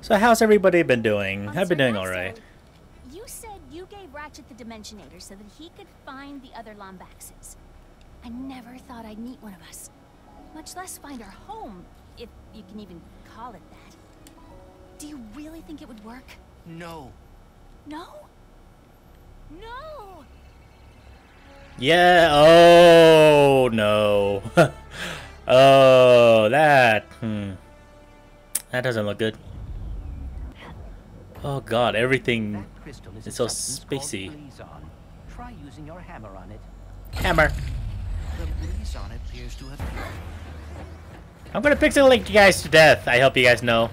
So how's everybody been doing? I've been doing alright. You said you gave Ratchet the Dimensionator so that he could find the other Lombaxes. I never thought I'd meet one of us. Much less find our home, if you can even call it that. Do you really think it would work? No. No? No! Yeah, oh no. Oh, that doesn't look good. Oh god, everything is so spacey. Try using your hammer on it. Hammer. The blizon appears to have... I'm gonna pixelate you guys to death, I hope you guys know.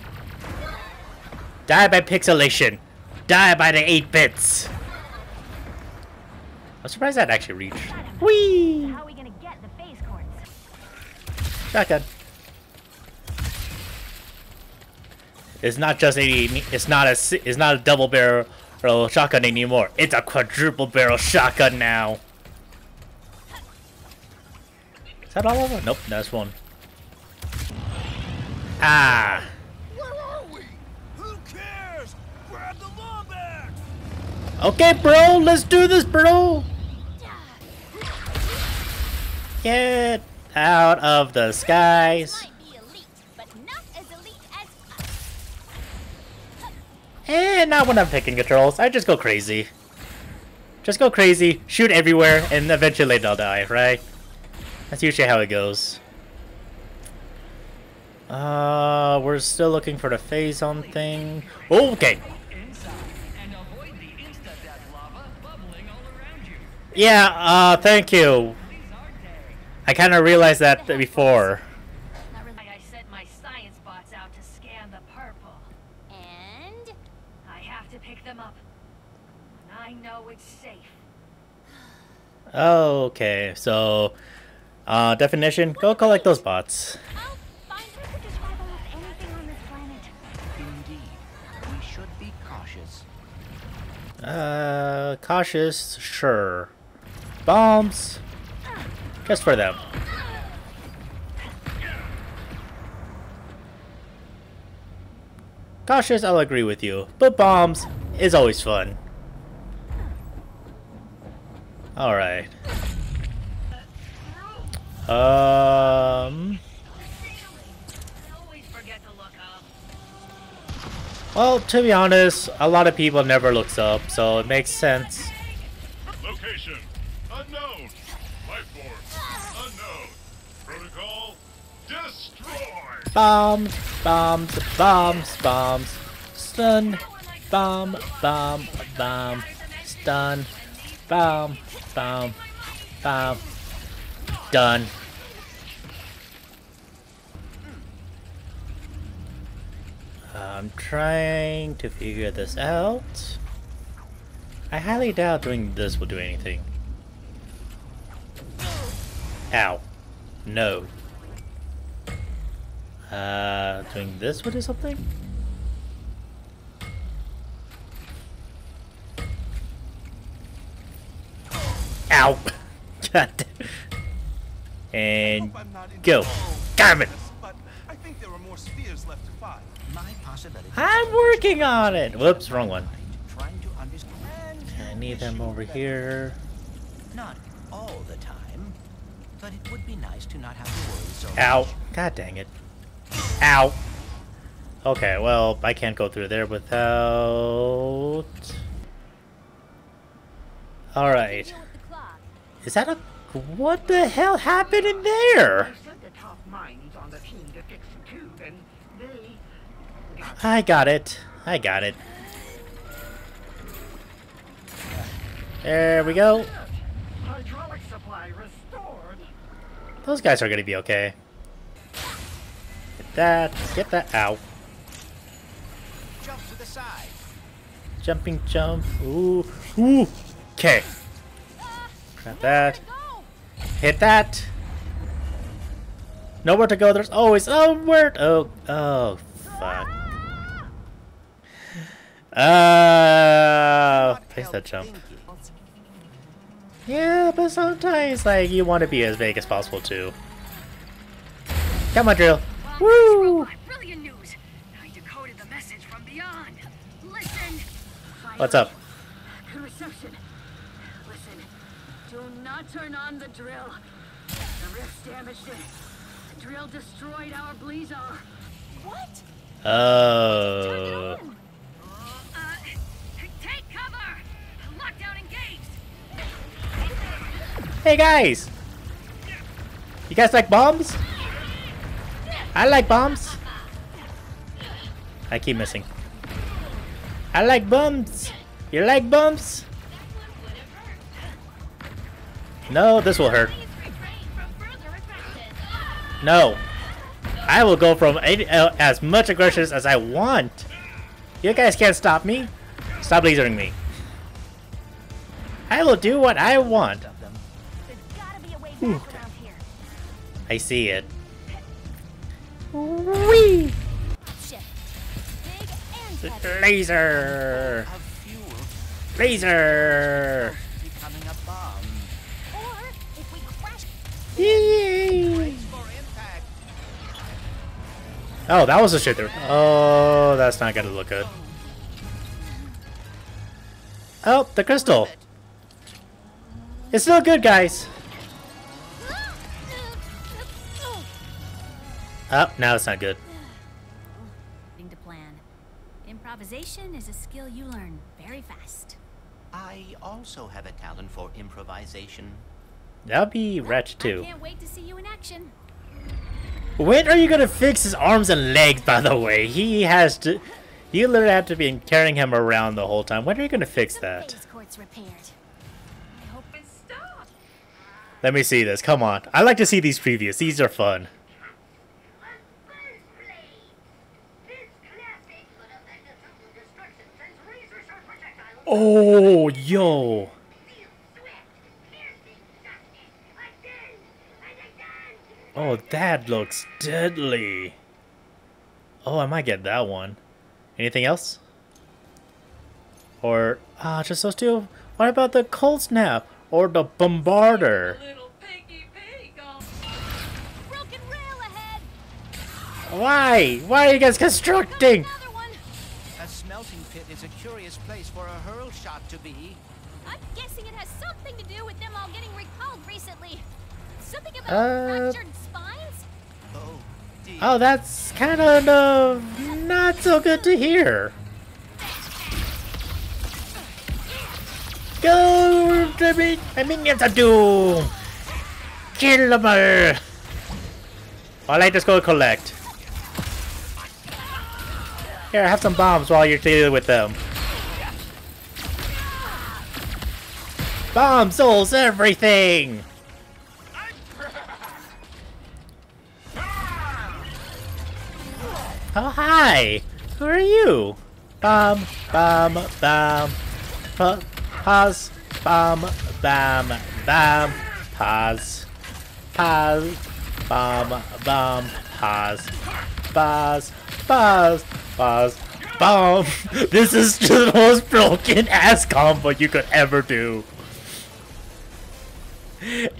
Die by pixelation. Die by the 8 bits. I'm surprised that actually reached. Whee! How are we gonna get the phase cords? Shotgun. It's not just it's not a double barrel shotgun anymore. It's a quadruple barrel shotgun now. Is that all of them? Nope, that's one. Ah. Where are we? Who cares? Grab the Lombax! Okay, bro, let's do this, bro. Get out of the skies. And not when I'm picking controls. I just go crazy. Just go crazy, shoot everywhere, and eventually they'll die, right? That's usually how it goes. We're still looking for the phase on thing. Okay. Yeah, thank you. I kind of realized that before. I sent my science bots out to scan the purple. And? I have to pick them up. And I know it's safe. Okay, so definition, go collect those bots. I'll find her to describe almost anything on this planet. Indeed. We should be cautious. Cautious, sure. Bombs, just for them. Cautious, I'll agree with you, but bombs is always fun. Alright. Well, to be honest, a lot of people never looks up, so it makes sense. Location unknown. Life form unknown. Protocol destroy. Bombs, bombs, bombs, bombs. Stun. Bomb, bomb, bomb. Stun. Bomb, bomb, bomb. Done. I'm trying to figure this out. I highly doubt doing this will do anything. Ow. No. Doing this will do something? Ow! God damn. And go. Damn it! I think there are more spheres left to find. I'm working on it! Whoops, wrong one. Trying to understand. I need them over here. Not all the time, but it would be nice to not have to worry so Ow. much. God dang it. Ow. Okay, well, I can't go through there without... Alright. Is that a... What the hell happened in there? I got it. I got it. There we go. Hydraulic supply restored. Those guys are gonna be okay. Get that. Get that. Ow. Jump to the side. Jumping jump. Ooh. Ooh. Okay. Grab that. Hit that. Nowhere to go. There's always somewhere. Oh. Oh. Fuck. Place that jump. Yeah, but sometimes, like, you want to be as vague as possible, too. Come on, Drill. Woo! Brilliant news. I decoded the message from the What's up? Good reception. Listen, do not turn on the drill. The rift's damaged it. The drill destroyed our Blizzar. What? Oh. Take cover! Lockdown engaged! Hey guys! You guys like bombs? I like bombs. I keep missing. I like bumps. You like bumps? No, this will hurt. No. I will go from as much aggression as I want. You guys can't stop me. Stop lasering me. I will do what I want. There's gotta be a way back around here. I see it. Whee! Shit. Big and heavy. Laser! Of fuel Laser! becoming a bomb. Or if we crash. Yay! Brace for impact. Oh, that was a shit through. Oh, that's not gonna look good. Oh, the crystal. It's still good, guys. Oh, now it's not good. To plan. Improvisation is a skill you learn very fast. I also have a talent for improvisation. That'll be Ratchet I too. can't wait to see you in action. When are you gonna fix his arms and legs, by the way? He has to... You literally have to be carrying him around the whole time. When are you gonna fix The that? base court's repaired. I hope it stops. Let me see this. Come on. I like to see these previews. These are fun. Oh, yo. Oh, that looks deadly. Oh, I might get that one. Anything else? Or, just those two? What about the cold snap? Or the bombarder? Little piggy pig. Broken rail ahead. Why? Why are you guys constructing? Another one. A smelting pit is a curious place for a hurl shot to be. I'm guessing it has something to do with them all getting recalled recently. Something about fractured spines? Oh, dear. Oh, that's kind of not so good to hear. Go to me! My minions are doomed! Kill them all! While I just go collect. Here, have some bombs while you're dealing with them. Bomb souls everything! Oh, hi! Who are you? Bomb, bomb, bomb. Pause, bomb, bam, bam. Pause, pause, bomb, bomb. Pause, pause, pause, pause, bomb. This is the most broken ass combo you could ever do.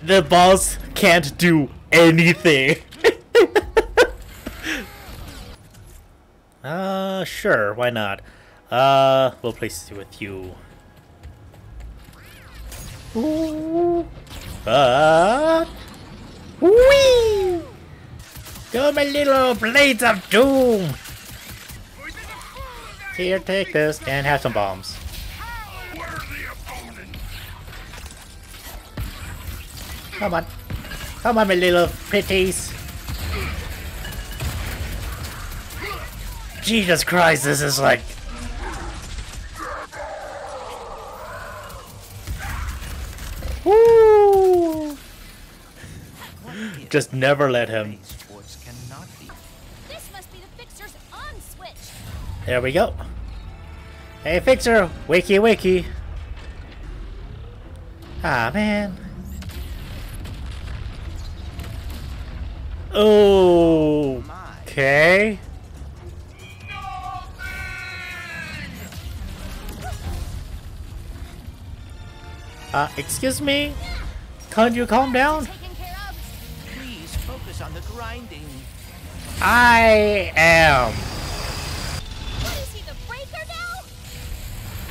The boss can't do anything. Sure, why not? We'll place it with you. Ooh. Whee! Go, my little blades of doom! Here, take this, and have some bombs. Come on. Come on, my little pretties. Jesus Christ, this is like... Woo! Just never let him. Sports cannot be. This must be the fixer's on switch. There we go. Hey, Fixer! Wakey, wakey. Ah, man. Oh. Okay. Excuse me? Can't you calm down? Taken care of. Please focus on the grinding. I am. What is he, the breaker now?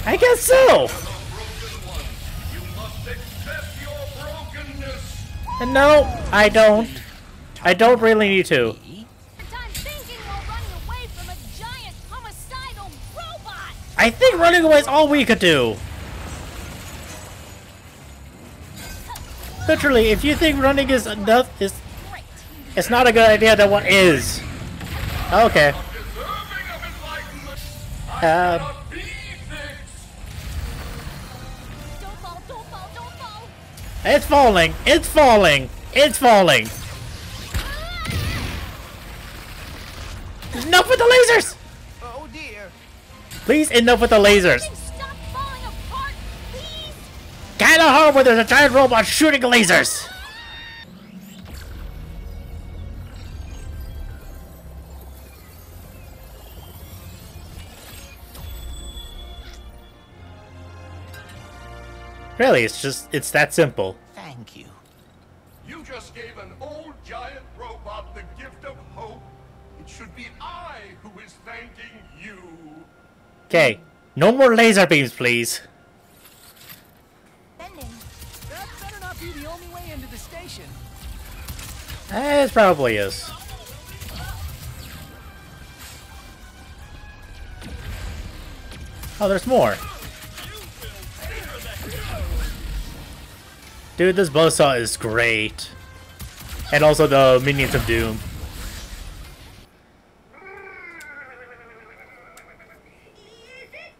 I guess so. And no, I don't. I don't really need to. I think running away is all we could do. Literally, if you think running is enough, it's not a good idea. Then what is? Okay. Don't fall, don't fall, don't fall. It's falling. It's falling. It's falling. Enough with the lasers. Oh dear. Please, enough with the lasers. Stop falling apart, please. Kinda hard when there's a giant robot shooting lasers. Really, it's that simple. Thank you. You just gave an old giant robot the gift of hope. It should be I who is thanking you. Okay, no more laser beams, please. Bending. That better not be the only way into the station. It probably is. Oh, there's more. Dude, this buzzsaw is great. And also the minions of doom. Is it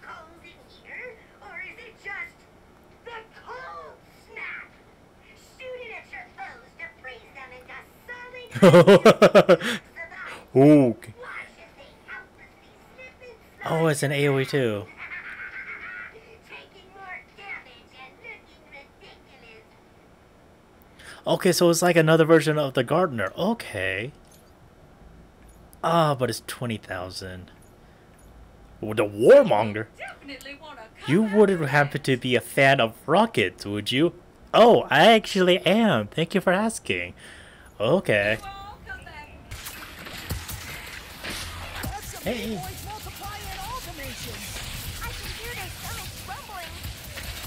cold in here, or is it just the cold snap? Shoot it at your foes to freeze them into solid. Ooh. Watch as they helplessly slip inside. Oh, it's an AoE too. Taking more damage and looking ridiculous. Okay, so it's like another version of the Gardener. Okay. Ah, but it's 20,000. The Warmonger? You wouldn't happen to be a fan of rockets, would you? Oh, I actually am. Thank you for asking. Okay. Hey.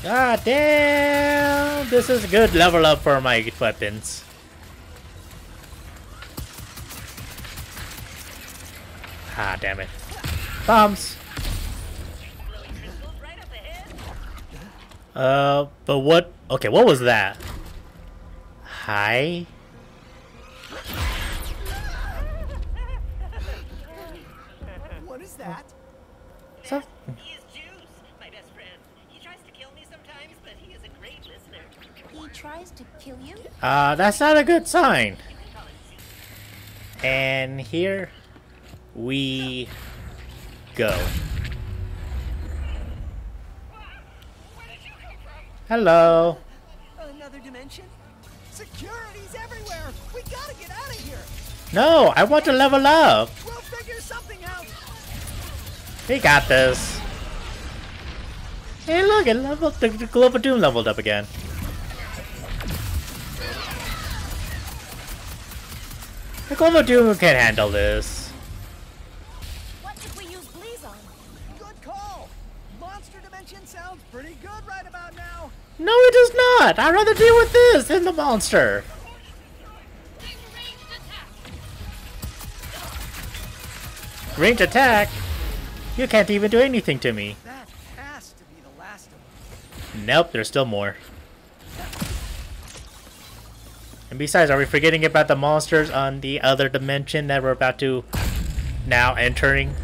Ah, damn! This is a good level up for my weapons. Ah, damn it. Bombs! But what? Okay, what was that? Hi? What is that? So, He is Juice, my best friend. He tries to kill me sometimes, but he is a great listener. He tries to kill you? that's not a good sign. And here we go. Hello. Another dimension? Security's everywhere! We gotta get out of here! No, I want to level up. We'll figure something out! We got this. Hey, look, the Globe of Doom leveled up again. The Globe of Doom can handle this. What if we use Blizon? Good call! Monster dimension sounds pretty good right about now! No, it does not. I'd rather deal with this than the monster. Range attack? You can't even do anything to me. That has to be the last of them. Nope, there's still more. And besides, are we forgetting about the monsters on the other dimension that we're about to now entering?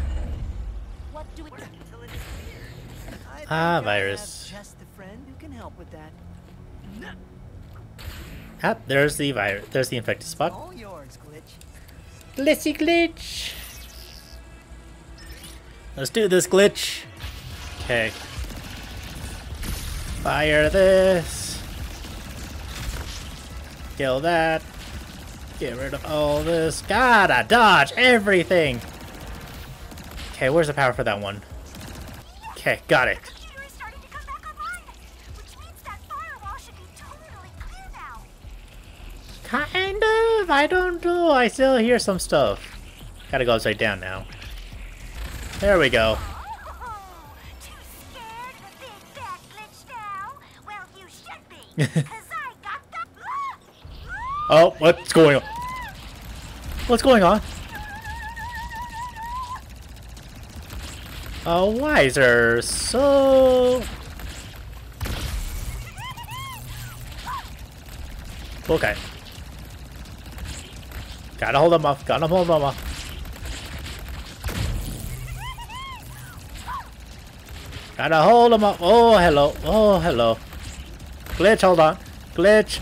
What do we... I think Ah, I virus. have just the friend who can help with that. Ah, there's the virus. There's the infected spot. All yours, Glitch. Glitchy glitch. Let's do this glitch. Okay. Fire this. Kill that. Get rid of all this. Gotta dodge everything. Okay, where's the power for that one? Okay, got it. Computer is starting to come back online, which means that firewall should be totally clear now. Kind of. I don't know. I still hear some stuff. Gotta go upside down now. There we go. Oh, too Oh, what's going on? What's going on? Oh, why is there so... Okay. Gotta hold him off. Gotta hold him off. Gotta hold him up. Oh, hello. Oh, hello. Glitch, hold on. Glitch.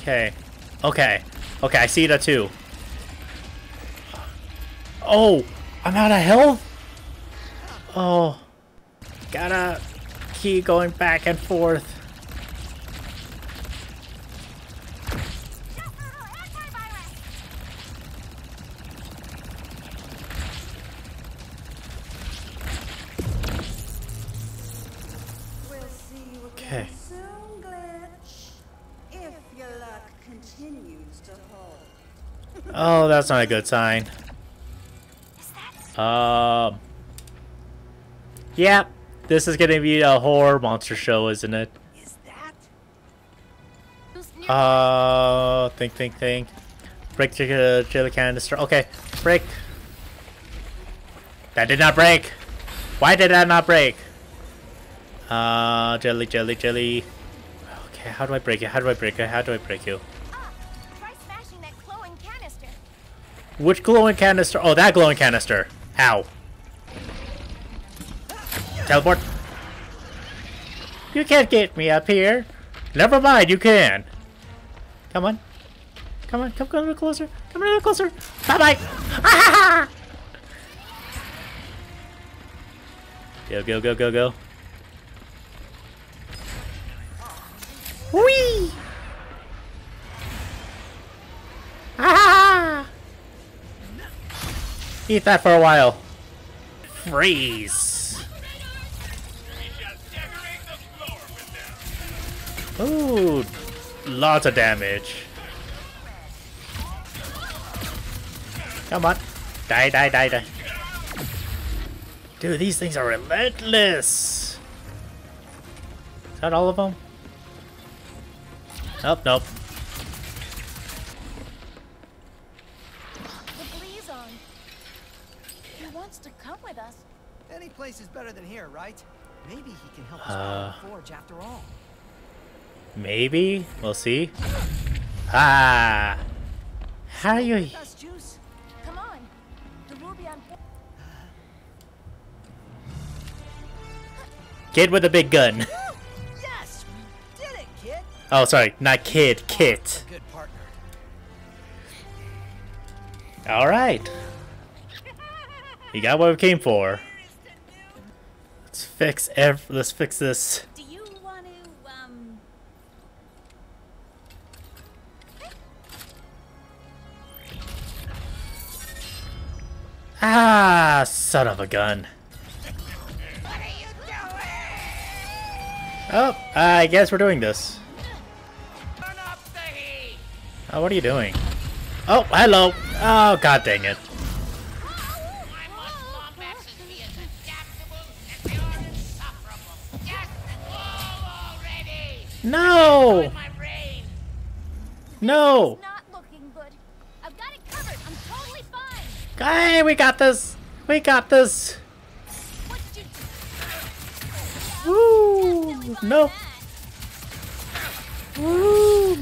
Okay. Okay. Okay, I see that too. Oh, I'm out of health? Oh. Gotta keep going back and forth. Okay. Soon, Glitch, if your luck continues to hold. Oh, that's not a good sign. Yeah, this is gonna be a horror monster show, isn't it? Is that? Think. Break the jelly canister. Okay, break. That did not break. Why did that not break? Jelly. Okay, how do I break it? How do I break it? How do I break you? Try smashing that glowing canister. Which glowing canister? Oh, that glowing canister. Ow. Teleport. You can't get me up here. Never mind, you can. Come on. Come a little closer. Come a little closer. Bye-bye. Ah! Go. Whee! Ah! Eat that for a while. Freeze. Ooh, lots of damage. Come on. Die. Dude, these things are relentless. Is that all of them? Oh, nope. The Blee's on. He wants to come with us. Any place is better than here, right? Maybe he can help us find the forge after all. Maybe? We'll see. Ah! How are you? That's juice. Come on. The ruby on. Kid with a big gun. Yes, we did it, kid. Oh, sorry, not kid, Kit. Good partner. All right. You got what we came for. Let's fix this. Do you want to, Ah, son of a gun. Oh, I guess we're doing this. Oh, what are you doing? Oh, hello. Oh, god dang it. No! No! It's not looking good. I've got it covered. I'm totally fine. Hey, we got this. We got this. What did you Woo! Nope. Woo!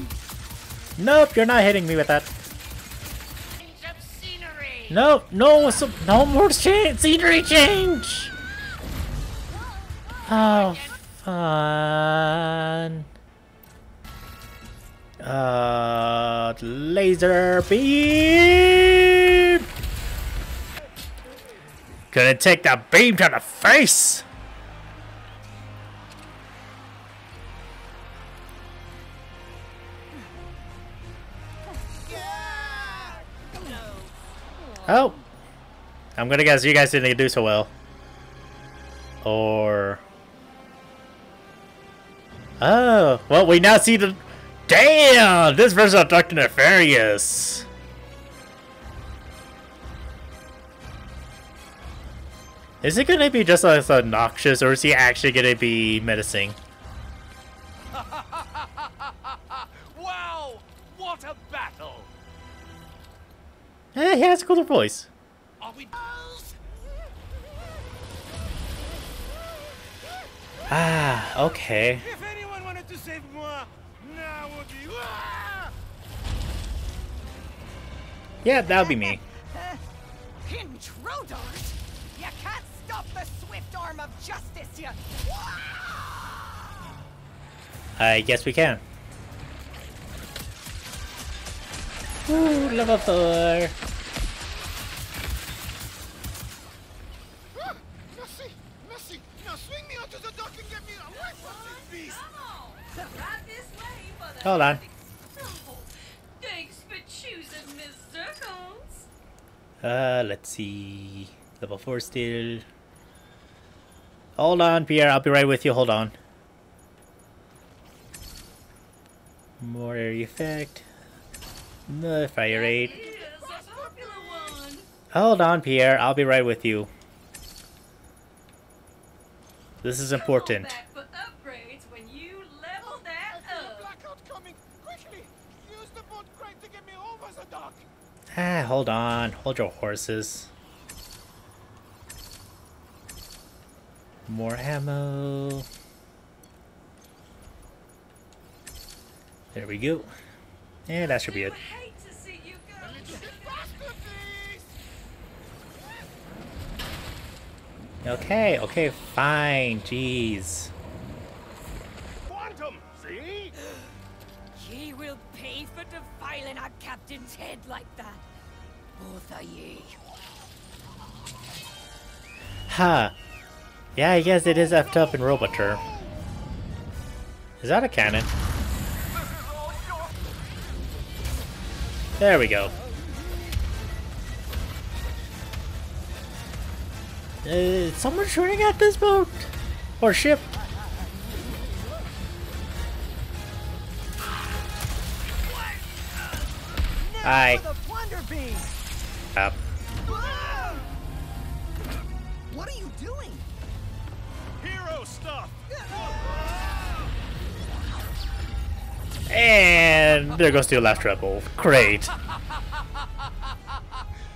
Nope, you're not hitting me with that. Nope, no more scenery change. Oh, fun. Laser beam. Gonna take that beam to the face. Oh, I'm gonna guess you guys didn't do so well. Or... Oh, well, we now see the... Damn! This version of Dr. Nefarious! Is it gonna be just as obnoxious, or is he actually gonna be menacing? Wow! What a battle! He has a cooler voice. Are we? Ah, okay. If anyone wanted to save moi, now would be. Yeah, that would be me. Intruders! You can't stop the swift arm of justice, you. I guess we can. Ooh, level 4. Mercy! Mercy! Now swing me onto the dock and get me away from this beast! Hold on. Thanks for choosing Mr. Holmes. Let's see. Level 4 still. Hold on, Pierre. I'll be right with you. Hold on. More area effect. The fire rate. Hold on, Pierre. I'll be right with you. This is important. Ah, hold on. Hold your horses. More ammo. There we go. And that should be it. Okay, okay, fine. Jeez. Quantum, see? Ye will pay for defiling our captain's head like that. Both of ye. Ha. Yeah, I guess it is effed up in Roboter. Is that a cannon? There we go. Is someone shooting at this boat? Or ship? Hi. Up. What are you doing? Hero stuff. And there goes the last rebel. Great.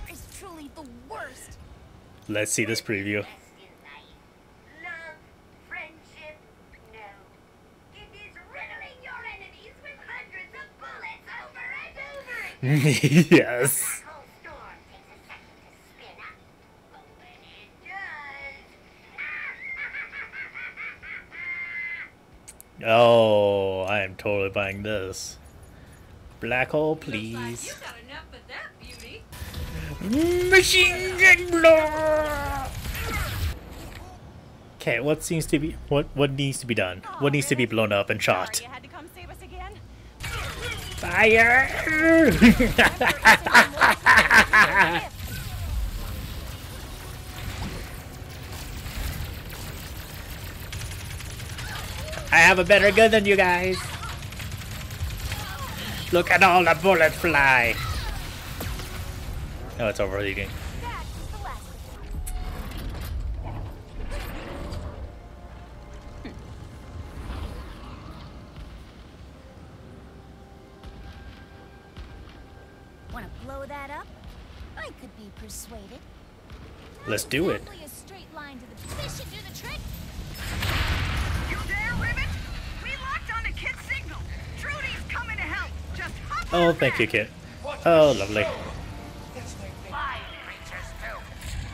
It's truly the worst. Let's see this preview. Love, friendship, no. It is riddling your enemies with hundreds of bullets over and over again. Yes. Black hole storm takes a second to spin up, but when it does... Oh, I am totally buying this. Black hole, please. You got enough of that beauty. Machine gun blow. Okay, what seems to be what needs to be done? What needs to be blown up and shot? Sorry you had to come save us again. Fire! I have a better gun than you guys. Look at all the bullets fly. Oh, it's overheating. That's the last of it. Want to blow that up? I could be persuaded. Let's do it. Exactly a straight line to the. This should do the trick. You there, Ribbit? We locked on the kid's signal. Trudy's coming to help. Just hop Oh, thank you, Kit. Oh, lovely.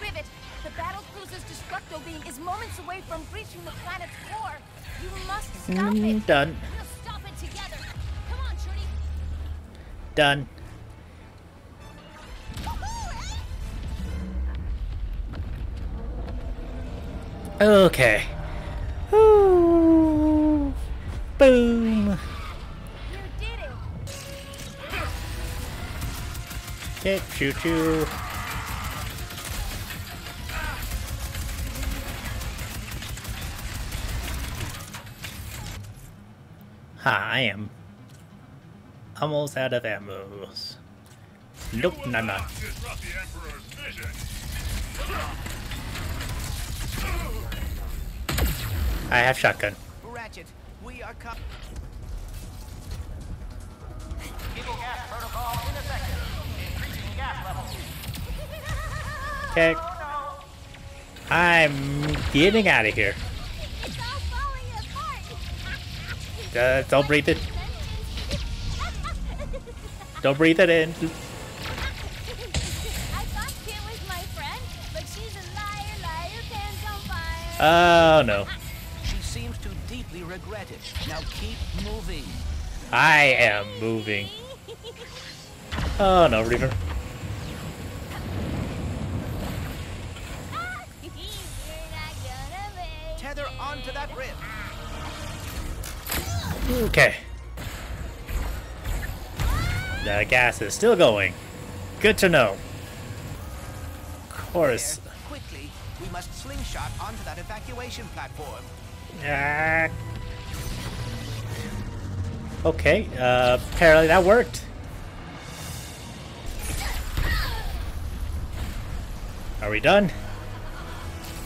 Rivet, the battle cruiser's destructo beam is moments away from breaching the planet's core. You must stop it. Done. We'll stop it together. Come on, Trudy. Done. Okay. Ooh. Boom. You did it. Okay, choo choo. Ha, I am almost out of ammo. Nope, not. I have shotgun. Ratchet, we are Keeping gas protocol ineffective. Increasing gas levels. Okay. I'm getting out of here. It's all falling apart. Don't breathe it. Don't breathe it in. I thought Kit was my friend, but she's a liar, liar, pants on fire. Oh no. She seems to deeply regret it. Now keep moving. I am moving. Oh no, Reaver. You're not gonna make Tether onto that rib. Okay. The gas is still going. Good to know. Of course. There, quickly, we must slingshot onto that evacuation platform. Ah. Okay, apparently that worked. Are we done?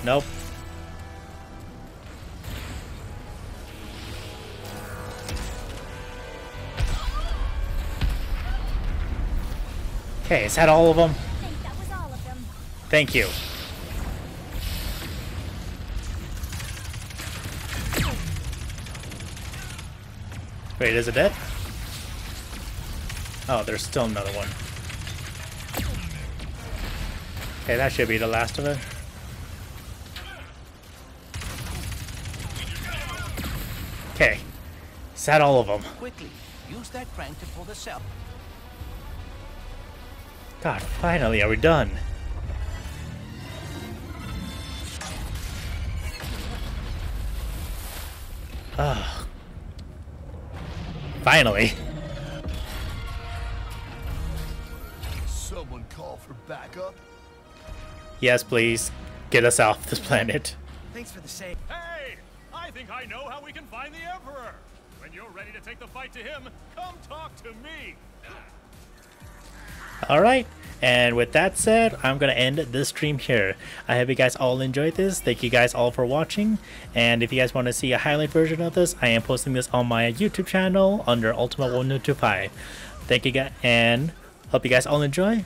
Nope. Okay, is that all of them? I think that was all of them. Thank you. Wait, is it dead? Oh, there's still another one. Okay, that should be the last of it. Okay, is that all of them? Quickly, use that crank to pull the cell. God, finally, are we done? Ah. Finally. Someone call for backup? Yes, please. Get us off this planet. Thanks for the save. Hey! I think I know how we can find the Emperor! When you're ready to take the fight to him, come talk to me! Alright, and with that said, I'm going to end this stream here. I hope you guys all enjoyed this. Thank you guys all for watching. And if you guys want to see a highlight version of this, I am posting this on my YouTube channel under Ultimate1225. Thank you guys, and hope you guys all enjoy.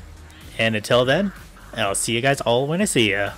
And until then, I'll see you guys all when I see ya.